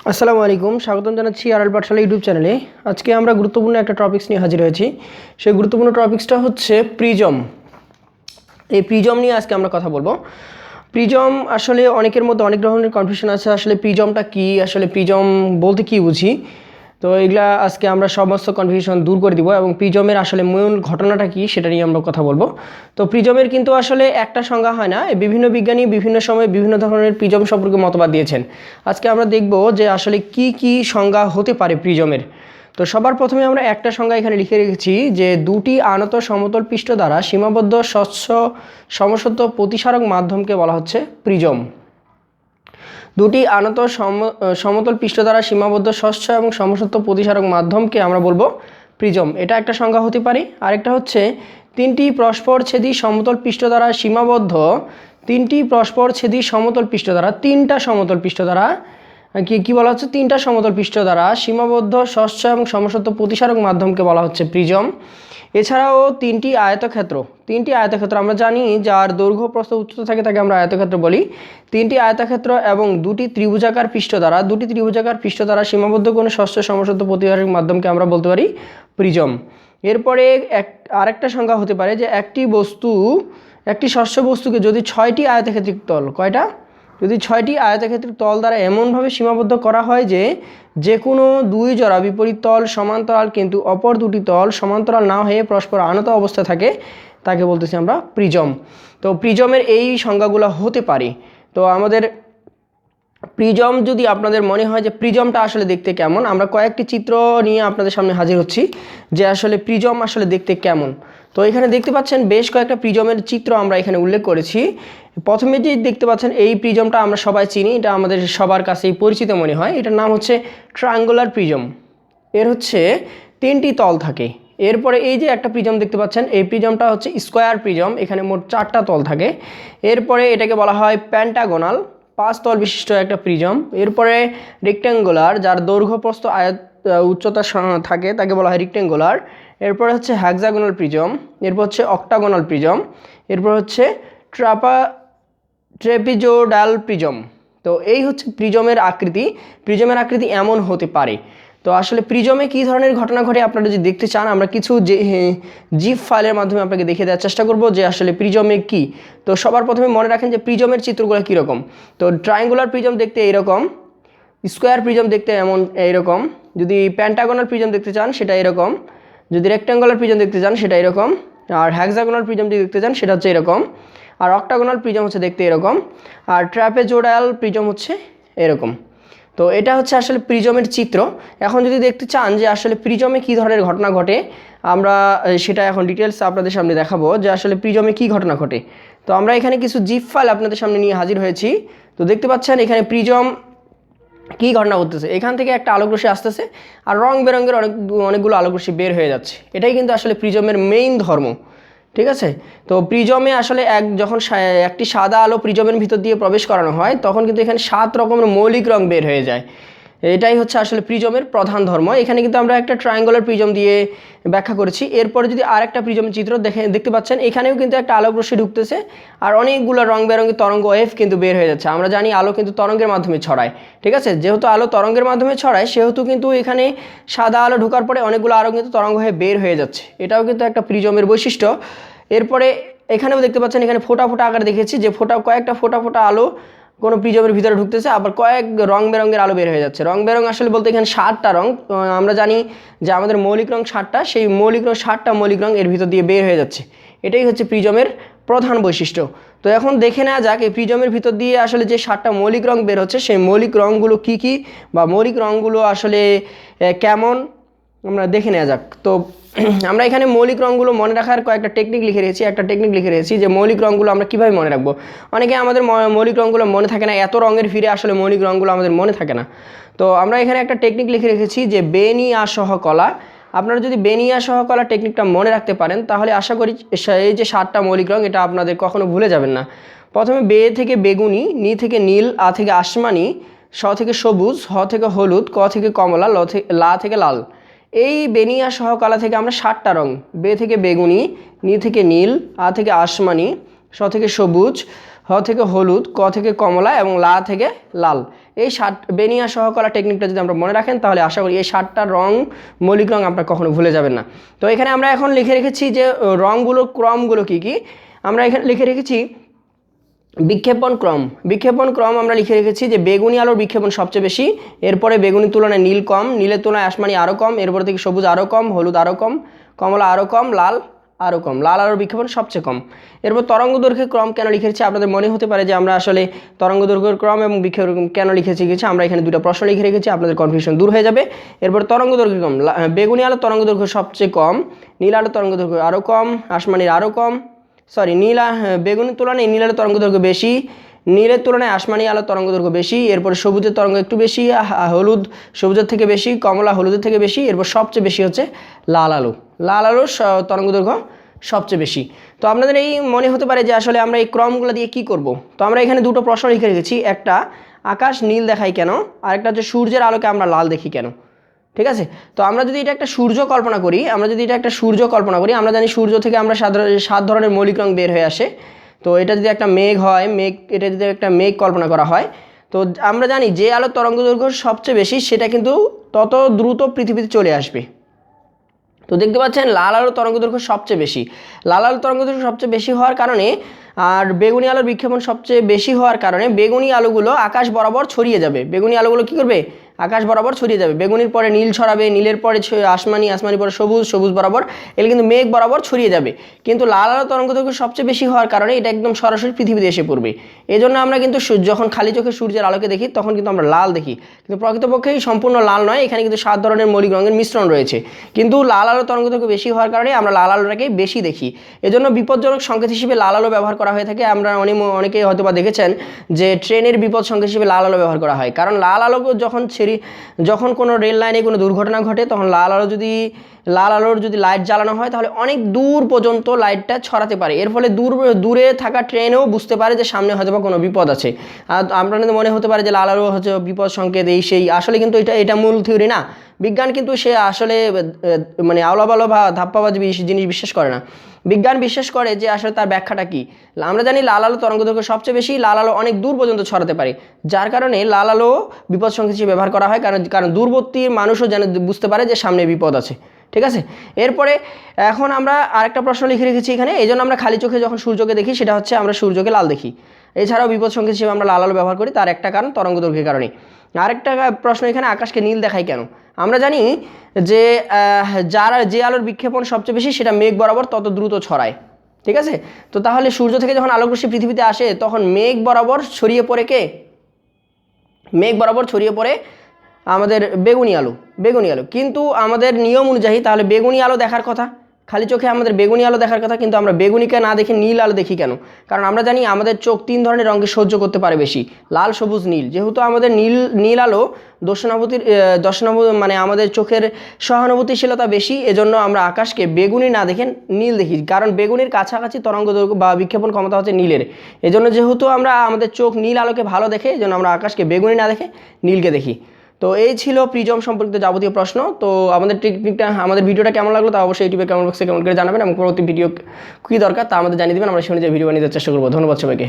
আসসালামু আলাইকুম, স্বাগতম জানাচ্ছি আরএল পাঠশালা ইউটিউব চ্যানেলে। আজকে আমরা গুরুত্বপূর্ণ একটা টপিকস নিয়ে হাজির হয়েছি। সেই গুরুত্বপূর্ণ টপিকসটা হচ্ছে প্রিজম। এই প্রিজম নিয়ে আজকে আমরা কথা বলবো। প্রিজম আসলে অনেকের মধ্যে অনেক ধরনের কনফিউশন আছে, আসলে প্রিজমটা কি, আসলে প্রিজম বলতে কি বুঝি। তো এগুলা আজকে আমরা সমস্ত কনফিউশন দূর করে দিব এবং প্রিজমের আসলে মূল ঘটনাটা কি সেটা নিয়ে আমরা কথা বলবো। তো প্রিজমের কিন্তু আসলে একটা সংজ্ঞা হয় না, বিভিন্ন বিজ্ঞানী বিভিন্ন সময় বিভিন্ন ধরনের প্রিজম সম্পর্কে মতবাদ দিয়েছেন। আজকে আমরা দেখব যে আসলে কি কি সংজ্ঞা হতে পারে প্রিজমের। তো সবার প্রথমে আমরা একটা সংজ্ঞা এখানে লিখে রেখেছি যে দুটি আনত সমতল পৃষ্ঠ দ্বারা সীমাবদ্ধ স্বচ্ছ সমসত্ব প্রতিসারক মাধ্যমকে বলা হচ্ছে প্রিজম। দুটি আনত সমতল পৃষ্ঠ দ্বারা সীমাবদ্ধ স্বচ্ছ এবং সমসত্ব প্রতিসারক মাধ্যমকে আমরা বলবো প্রিজম। এটা একটা সংজ্ঞা হতে পারে। আরেকটা হচ্ছে তিনটি পরস্পরছেদী সমতল পৃষ্ঠ দ্বারা সীমাবদ্ধ, তিনটা সমতল পৃষ্ঠ দ্বারা কি বলা হচ্ছে, তিনটা সমতল পৃষ্ঠ দ্বারা সীমাবদ্ধ স্বচ্ছ এবং সমসত্ব প্রতিসারক মাধ্যমকে বলা হচ্ছে প্রিজম। এছাড়াও তিনটি আয়তক্ষেত্র আমরা জানি যার দৈর্ঘ্য প্রস্থ উচ্চতা থাকে তাকে আমরা আয়তক্ষেত্র বলি। তিনটি আয়তক্ষেত্র এবং দুটি ত্রিভুজাকার পৃষ্ঠ দ্বারা সীমাবদ্ধ কোনো স্বচ্ছ সমসত্ব প্রতিসারক মাধ্যমকে আমরা বলতে পারি প্রিজম। এরপরে আরেকটা সংজ্ঞা হতে পারে যে একটি স্বচ্ছ বস্তুকে যদি ছয়টি আয়তক্ষেত্রিক তল, যদি ছয়টি আয়তক্ষেত্রিক তল দ্বারা এমনভাবে সীমাবদ্ধ করা হয় যে কোনো দুই জোড়া বিপরীত তল সমান্তরাল কিন্তু অপর দুটি তল সমান্তরাল না হয়ে পরস্পর আনত অবস্থা থাকে, তাকে বলতেছি আমরা প্রিজম। তো প্রিজমের এই সংজ্ঞাগুলো হতে পারে। তো আমাদের প্রিজম যদি আপনাদের মনে হয় যে প্রিজমটা আসলে দেখতে কেমন, আমরা কয়েকটি চিত্র নিয়ে আপনাদের সামনে হাজির হচ্ছি যে আসলে প্রিজম আসলে দেখতে কেমন। তো এখানে দেখতে পাচ্ছেন বেশ কয়েকটা প্রিজমের চিত্র আমরা এখানে উল্লেখ করেছি। প্রথমে যে দেখতে পাচ্ছেন এই প্রিজমটা আমরা সবাই চিনি, এটা আমাদের সবার কাছেই পরিচিত মনে হয়। এটার নাম হচ্ছে ট্রায়াঙ্গুলার প্রিজম। এর হচ্ছে তিনটি তল থাকে। এরপরে এই যে একটা প্রিজম দেখতে পাচ্ছেন, এই প্রিজমটা হচ্ছে স্কোয়ার প্রিজম, এখানে মোট 4টা তল থাকে। এরপরে এটাকে বলা হয় প্যান্টাগোনাল, 5 তল বিশিষ্ট একটা প্রিজম। এরপরে রেক্ট্যাঙ্গুলার, যার দৈর্ঘ্য প্রস্থ উচ্চতা থাকে তাকে বলা হয় রেক্ট্যাঙ্গুলার। এরপরে হচ্ছে হেক্সাগোনাল প্রিজম, এরপর হচ্ছে অক্টাগোনাল প্রিজম, এরপর হচ্ছে ট্রেপিজোডাল প্রিজম। তো এই হচ্ছে প্রিজমের আকৃতি এমন হতে পারে। তো আসলে প্রিজমে কী ধরনের ঘটনা ঘটে আপনারা যদি দেখতে চান, আমরা কিছু জিপ ফাইলের মাধ্যমে আপনাকে দেখিয়ে দেওয়ার চেষ্টা করব যে আসলে প্রিজমে কি। তো সবার প্রথমে মনে রাখেন যে প্রিজমের চিত্রগুলো কীরকম। তো ট্রায়াঙ্গুলার প্রিজম দেখতে এইরকম, স্কোয়ার প্রিজম দেখতে এইরকম, যদি প্যান্টাগোনাল প্রিজম দেখতে চান সেটা এরকম, যদি রেক্ট্যাঙ্গুলার প্রিজম দেখতে চান সেটা এরকম, আর হেক্সাগোনাল প্রিজম যদি দেখতে চান সেটা হচ্ছে এরকম, আর অক্টাগোনাল প্রিজম হচ্ছে দেখতে এরকম, আর ট্র্যাপেজোডাল প্রিজম হচ্ছে এরকম। তো এটা হচ্ছে আসলে প্রিজমের চিত্র। এখন যদি দেখতে চান যে আসলে প্রিজমে কী ধরনের ঘটনা ঘটে, আমরা সেটা এখন ডিটেলস আপনাদের সামনে দেখাবো যে আসলে প্রিজমে কী ঘটনা ঘটে। তো আমরা এখানে কিছু জিপ ফাইল আপনাদের সামনে নিয়ে হাজির হয়েছি। তো দেখতে পাচ্ছেন এখানে প্রিজম কী ঘটনা ঘটতেছে, এখান থেকে একটা আলোকরশ্মি আসতেছে আর রং বেরঙের অনেকগুলো আলোকরশ্মি বের হয়ে যাচ্ছে। এটাই কিন্তু আসলে প্রিজমের মেইন ধর্ম, ঠিক আছে। তো প্রিজমে আসলে যখন একটি সাদা আলো প্রিজমের ভিতর দিয়ে প্রবেশ করানো হয় তখন কিন্তু এখানে 7 রকমের মৌলিক রং বের হয়ে যায়। এটাই হচ্ছে আসলে প্রিজমের প্রধান ধর্ম। এখানে কিন্তু আমরা একটা ট্রায়াঙ্গুলার প্রিজম দিয়ে ব্যাখ্যা করেছি। এরপরে যদি আরেকটা প্রিজমের চিত্র দেখতে পাচ্ছেন, এখানেও কিন্তু একটা আলোক রশ্মি ঢুকতেছে আর অনেকগুলো রং বেরঙের তরঙ্গ ওয়েভ কিন্তু বের হয়ে যাচ্ছে। আমরা জানি আলো কিন্তু তরঙ্গের মাধ্যমে ছড়ায়, ঠিক আছে। যেহেতু আলো তরঙ্গের মাধ্যমে ছড়ায় সেহেতু কিন্তু এখানে সাদা আলো ঢোকার পরে অনেকগুলো আলো কিন্তু তরঙ্গ হয়ে বের হয়ে যাচ্ছে। এটাও কিন্তু একটা প্রিজমের বৈশিষ্ট্য। এরপরে এখানেও দেখতে পাচ্ছেন এখানে ফোটা ফোটা আকারে দেখেছি যে কয়েকটা ফোটা আলো কোনো প্রিজমের ভিতরে ঢুকতেছে, আবার কয়েক রং বেরঙের আলো বের হয়ে যাচ্ছে। রং বেরং আসলে বলতে এখানে 7টা রং, আমরা জানি যে আমাদের মৌলিক রং 7টা, সেই 7টা মৌলিক রং এর ভিতর দিয়ে বের হয়ে যাচ্ছে। এটাই হচ্ছে প্রিজমের প্রধান বৈশিষ্ট্য। তো এখন দেখে নেওয়া যাক এই প্রিজমের ভিতর দিয়ে আসলে যে 7টা মৌলিক রং বের হচ্ছে সেই মৌলিক রংগুলো কী বা মৌলিক রংগুলো আসলে কেমন আমরা দেখে নেওয়া যাক। তো আমরা এখানে মৌলিক রঙগুলো মনে রাখার কয়েকটা টেকনিক লিখে রেখেছি যে মৌলিক রঙগুলো আমরা কীভাবে মনে রাখবো। অনেকে আমাদের মৌলিক রঙগুলো মনে থাকে না, এত রঙের ফিরে আসলে মৌলিক রঙগুলো আমাদের মনে থাকে না। তো আমরা এখানে একটা টেকনিক লিখে রেখেছি যে বেনিয়া সহ কলা। আপনারা যদি বেনিয়া সহ কলা টেকনিকটা মনে রাখতে পারেন তাহলে আশা করি এই যে 7টা মৌলিক রঙ এটা আপনাদের কখনো ভুলে যাবেন না। প্রথমে বে থেকে বেগুনি, নি থেকে নীল, আ থেকে আসমানি, স থেকে সবুজ, হ থেকে হলুদ, ক থেকে কমলা, লা থেকে লাল। এই বেনিয়া সহ কলা থেকে আমরা 7টা রং, বে থেকে বেগুনি, নি থেকে নীল, আ থেকে আসমানি, স থেকে সবুজ, হ থেকে হলুদ, ক থেকে কমলা এবং লা থেকে লাল, এই 7 বেনিয়া সহকলা টেকনিকটা যদি আমরা মনে রাখেন তাহলে আশা করি এই 7টা রং মৌলিক রং আপনারা কখনো ভুলে যাবেন না। তো এখানে আমরা এখন লিখে রেখেছি যে রংগুলোর ক্রমগুলো কী কী। আমরা এখানে লিখে রেখেছি বিক্ষেপণ ক্রম আমরা লিখে রেখেছি যে বেগুনি আলোর বিক্ষেপণ সবচেয়ে বেশি, এরপরে বেগুনির তুলনায় নীল কম, নীলের তুলনায় আসমানি আরও কম, এরপর থেকে সবুজ আরও কম, হলুদ আরও কম, কমলা আরও কম, লাল আরও কম, লাল আলোর বিক্ষেপণ সবচেয়ে কম। এরপর তরঙ্গ দৈর্ঘ্যের ক্রম কেন লিখেছি আপনাদের মনে হতে পারে যে আমরা আসলে তরঙ্গ দৈর্ঘ্যের ক্রম এবং বিক্ষেপণ কেন লিখেছি আমরা এখানে দুটো প্রশ্ন লিখে রেখেছি, আপনাদের কনফিউশন দূর হয়ে যাবে। এরপর তরঙ্গ দৈর্ঘ্য কম, বেগুনি আলোর তরঙ্গ দৈর্ঘ্য সবচেয়ে কম, নীল আলোর তরঙ্গ দৈর্ঘ্য আরও কম, আসমানির আরও কম, বেগুনির তুলনায় নীল আলোর তরঙ্গ দৈর্ঘ্য বেশি, নীলের তুলনায় আসমানি আলোর তরঙ্গ দৈর্ঘ্য বেশি, এরপর সবুজের তরঙ্গ একটু বেশি, হলুদ সবুজের থেকে বেশি, কমলা হলুদের থেকে বেশি, এরপর সবচেয়ে বেশি হচ্ছে লাল আলোর তরঙ্গ দৈর্ঘ্য সবচেয়ে বেশি। তো আপনাদের এই মনে হতে পারে যে আসলে আমরা এই ক্রমগুলো দিয়ে কি করব। তো আমরা এখানে দুটো প্রশ্ন লিখে রেখেছি, একটা আকাশ নীল দেখায় কেন, আরেকটা হচ্ছে সূর্যের আলোকে আমরা লাল দেখি কেন। ঠিক আছে, তো আমরা যদি এটা একটা সূর্য কল্পনা করি, আমরা জানি সূর্য থেকে আমরা 7 ধরনের মৌলিক রং বের হয়ে আসে। তো এটা যদি একটা মেঘ হয়, এটা যদি একটা মেঘ কল্পনা করা হয়, তো আমরা জানি যে আলোর তরঙ্গ দৈর্ঘ্য সবচেয়ে বেশি সেটা কিন্তু তত দ্রুত পৃথিবীতে চলে আসবে। তো দেখতে পাচ্ছেন লাল আলোর তরঙ্গ দৈর্ঘ্য সবচেয়ে বেশি হওয়ার কারণে আর বেগুনি আলোর বিক্ষেপণ সবচেয়ে বেশি হওয়ার কারণে বেগুনি আলোগুলো আকাশ বরাবর ছড়িয়ে যাবে। বেগুনি আলোগুলো কী করবে, আকাশ বরাবর ছড়িয়ে যাবে। বেগুনির পরে নীল ছড়াবে, নীলের পরে আসমানি পরে সবুজ বরাবর, এগুলো কিন্তু মেঘ বরাবর ছড়িয়ে যাবে। কিন্তু লাল আলো তরঙ্গ দৈর্ঘ্য সবচেয়ে বেশি হওয়ার কারণে এটা একদম সরাসরি পৃথিবীতে এসে পড়বে। এই জন্য আমরা কিন্তু যখন খালি চোখে সূর্যের আলোকে দেখি তখন কিন্তু আমরা লাল দেখি, কিন্তু প্রকৃতপক্ষেই সম্পূর্ণ লাল নয়, এখানে কিন্তু 7 ধরনের মৌলিক রঙের মিশ্রণ রয়েছে। কিন্তু লাল আলো তরঙ্গ দৈর্ঘ্য বেশি হওয়ার কারণে আমরা লাল আলোটাকে বেশি দেখি। এজন্য বিপজ্জনক সংকেত হিসেবে লাল আলো ব্যবহার করা হয়ে থাকে। আমরা অনেকেই হয়তো বা দেখেছেন যে ট্রেনের বিপদ সংকেত হিসেবে লাল আলো ব্যবহার করা হয়, কারণ লাল আলো যখন কোনো রেল লাইনে কোনো দুর্ঘটনা ঘটে তখন লাল আলোর যদি লাইট জ্বালানো হয় তাহলে অনেক দূর পর্যন্ত লাইটটা ছড়াতে পারে। এর ফলে দূরে থাকা ট্রেনেও বুঝতে পারে যে সামনে হয়তো বা কোনো বিপদ আছে। আর আপনাদের মনে হতে পারে যে লাল আলো হচ্ছে বিপদ সংকেত এই সেই, আসলে কিন্তু এটা মূল থিওরি না। বিজ্ঞান কিন্তু সে আসলে মানে আওলাবালো বা ধাপ্পাবাজি জিনিস বিশ্বাস করে না। বিজ্ঞান বিশ্বাস করে যে আসলে তার ব্যাখ্যাটা কি। আমরা জানি লাল আলো তরঙ্গ দৈর্ঘ্য সবচেয়ে বেশি, লাল আলো অনেক দূর পর্যন্ত ছড়াতে পারে, যার কারণে লাল আলো বিপদ সংকেত হিসেবে ব্যবহার করা হয়, কারণ দূরবর্তী মানুষও যেন বুঝতে পারে যে সামনে বিপদ আছে। ঠিক আছে, এরপরে এখন আমরা আরেকটা প্রশ্ন লিখে রেখেছি এখানে। এই জন্য আমরা খালি চোখে যখন সূর্যকে দেখি সেটা হচ্ছে আমরা সূর্যকে লাল দেখি। এছাড়াও বিপদ সংকেত হিসেবে আমরা লাল আলো ব্যবহার করি, তার একটা কারণ তরঙ্গ দৈর্ঘ্যের কারণে। আরেকটা প্রশ্ন এখানে, আকাশকে নীল দেখায় কেন। আমরা জানি যে যে আলোর বিক্ষেপণ সবচেয়ে বেশি সেটা মেঘ বরাবর তত দ্রুত ছড়ায়। ঠিক আছে, তো তাহলে সূর্য থেকে যখন আলোক রশ্মি পৃথিবীতে আসে তখন মেঘ বরাবর ছড়িয়ে পড়ে আমাদের বেগুনি আলো। কিন্তু আমাদের নিয়ম অনুযায়ী তাহলে বেগুনি আলো দেখার কথা, খালি চোখে আমাদের বেগুনি আলো দেখার কথা, কিন্তু আমরা বেগুনিকে না দেখে নীল আলো দেখি কেন। কারণ আমরা জানি আমাদের চোখ 3 ধরনের রঙকে সহ্য করতে পারে বেশি, লাল সবুজ নীল। যেহেতু আমাদের নীল আলো মানে আমাদের চোখের সহানুভূতিশীলতা বেশি, এজন্য আমরা আকাশকে বেগুনি না দেখে নীল দেখি। কারণ বেগুনির কাছাকাছি তরঙ্গ দৈর্ঘ্য বা বিক্ষেপণ ক্ষমতা হচ্ছে নীলের। এজন্য যেহেতু আমাদের চোখ নীল আলোকে ভালো দেখে, এজন্য আমরা আকাশকে বেগুনি না দেখে নীলকে দেখি। তো এই ছিল প্রিজম সম্পর্কিত যাবতীয় প্রশ্ন। তো আমাদের ভিডিওটা কেমন লাগলো তা অবশ্যই ইউটিউবে কমেন্ট বক্সে কমেন্ট করে জানাবেন, এবং পরবর্তী ভিডিও কী দরকার তা আমাদের জানিয়ে দেবেন। আমরা সেই অনুযায়ী ভিডিও বানিয়ে দেওয়ার চেষ্টা করবো। ধন্যবাদ সবাইকে।